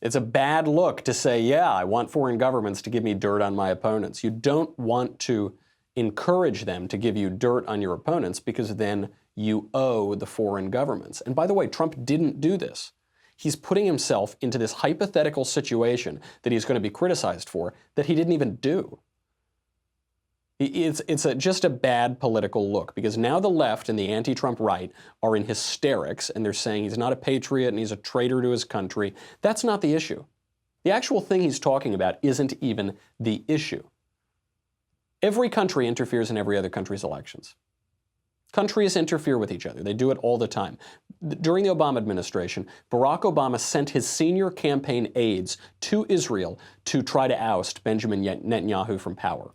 It's a bad look to say, yeah, I want foreign governments to give me dirt on my opponents. You don't want to encourage them to give you dirt on your opponents because then you owe the foreign governments. And by the way, Trump didn't do this. He's putting himself into this hypothetical situation that he's going to be criticized for that he didn't even do. It's just a bad political look because now the left and the anti-Trump right are in hysterics and they're saying he's not a patriot and he's a traitor to his country. That's not the issue. The actual thing he's talking about isn't even the issue. Every country interferes in every other country's elections. Countries interfere with each other. They do it all the time. During the Obama administration, Barack Obama sent his senior campaign aides to Israel to try to oust Benjamin Netanyahu from power.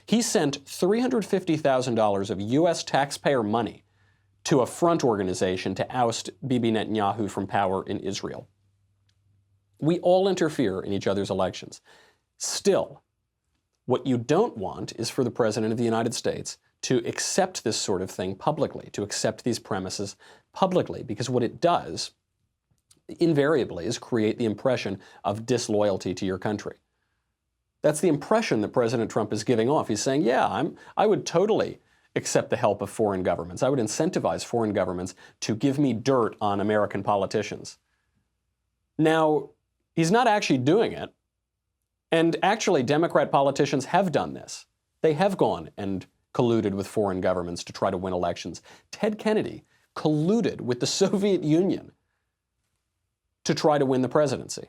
He sent $350,000 of U.S. taxpayer money to a front organization to oust Bibi Netanyahu from power in Israel. We all interfere in each other's elections. Still, what you don't want is for the President of the United States to accept this sort of thing publicly, to accept these premises publicly, because what it does, invariably, is create the impression of disloyalty to your country. That's the impression that President Trump is giving off. He's saying, yeah, I would totally accept the help of foreign governments. I would incentivize foreign governments to give me dirt on American politicians. Now, he's not actually doing it. And actually, Democrat politicians have done this. They have gone and colluded with foreign governments to try to win elections. Ted Kennedy colluded with the Soviet Union to try to win the presidency.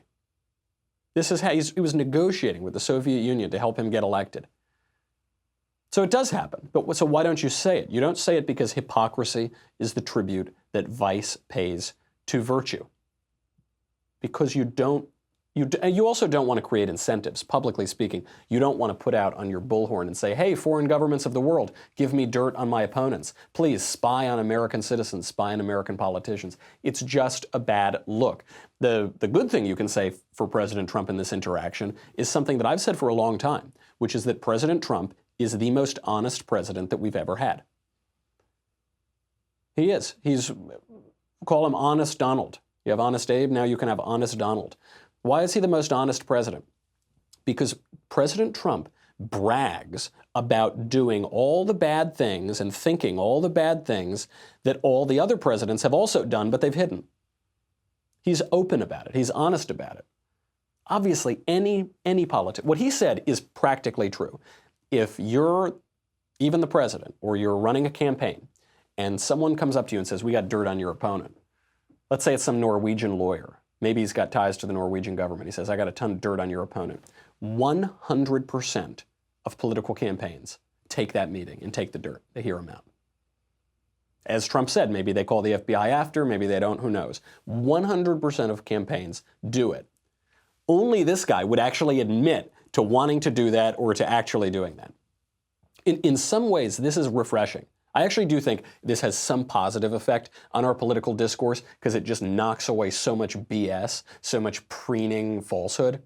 This is how he was negotiating with the Soviet Union to help him get elected. So it does happen. But so why don't you say it? You don't say it because hypocrisy is the tribute that vice pays to virtue. Because you also don't want to create incentives. Publicly speaking, you don't want to put out on your bullhorn and say, hey, foreign governments of the world, give me dirt on my opponents. Please spy on American citizens, spy on American politicians. It's just a bad look. The good thing you can say for President Trump in this interaction is something that I've said for a long time, which is that President Trump is the most honest president that we've ever had. He is. Call him Honest Donald. You have Honest Abe, now you can have Honest Donald. Why is he the most honest president? Because President Trump brags about doing all the bad things and thinking all the bad things that all the other presidents have also done, but they've hidden. He's open about it. He's honest about it. Obviously, any politician, what he said is practically true. If you're even the president or you're running a campaign and someone comes up to you and says, we got dirt on your opponent, let's say it's some Norwegian lawyer. Maybe he's got ties to the Norwegian government. He says, I got a ton of dirt on your opponent. 100% of political campaigns take that meeting and take the dirt. They hear him out. As Trump said, maybe they call the FBI after, maybe they don't, who knows. 100% of campaigns do it. Only this guy would actually admit to wanting to do that or to actually doing that. In some ways, this is refreshing. I actually do think this has some positive effect on our political discourse because it just knocks away so much BS, so much preening falsehood.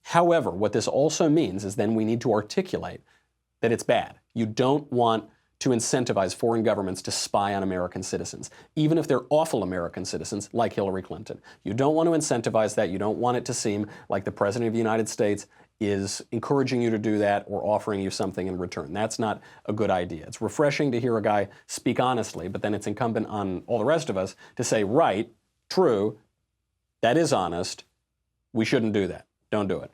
However, what this also means is then we need to articulate that it's bad. You don't want to incentivize foreign governments to spy on American citizens, even if they're awful American citizens like Hillary Clinton. You don't want to incentivize that. You don't want it to seem like the President of the United States is encouraging you to do that or offering you something in return. That's not a good idea. It's refreshing to hear a guy speak honestly, but then it's incumbent on all the rest of us to say, right, true, that is honest, we shouldn't do that. Don't do it.